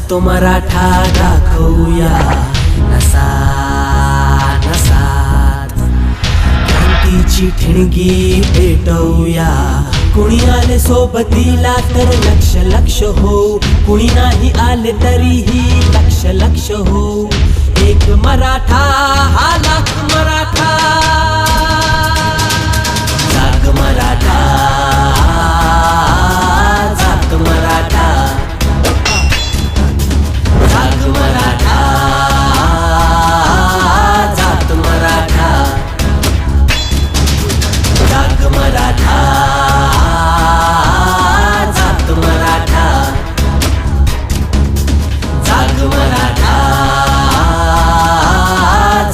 तो मराठा दाखवूया नसा नसात, क्रांतीची ठिणगी पेटवूया. कुणी आले सोबतीला तर लक्ष लक्ष हो, कुणी नाही आले तरीही लक्ष लक्ष हो. एक मराठा हा लाख मराठा, जाग मराठा जाग मराठा, जाग मराठा जाग मराठा, जाग मराठा जाग मराठा, जाग मराठा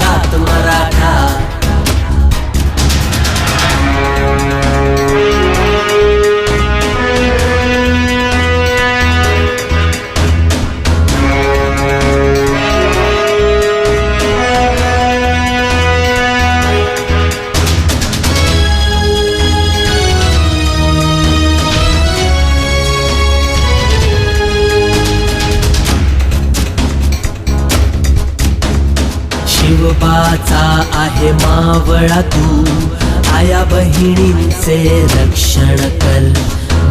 जाग मराठा. शिवबाचा आहे मावळा तू, आया बहिणींचे रक्षण कर.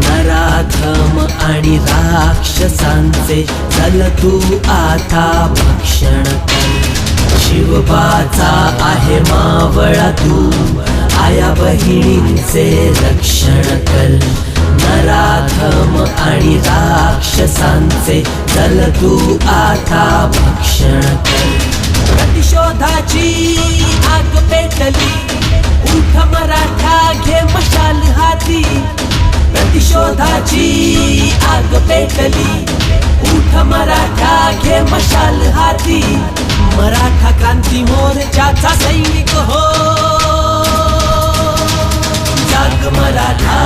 नराधम आणि राक्षसांचे चल तू आता भक्षण कर. शिवबाचा आहे मावळा तू, आया बहिणींचे रक्षण कर. नराधम आणि राक्षसांचे चल तू आता भक्षण कर. प्रतिशोधाची आग पेटली, उठ मराठा घे मशाल हाती. प्रतिशोधाची आग पेटली, उठ मराठा घे मशाल हाती. मराठा क्रांती मोर्चाचा सैनिक हो, जाग मराठा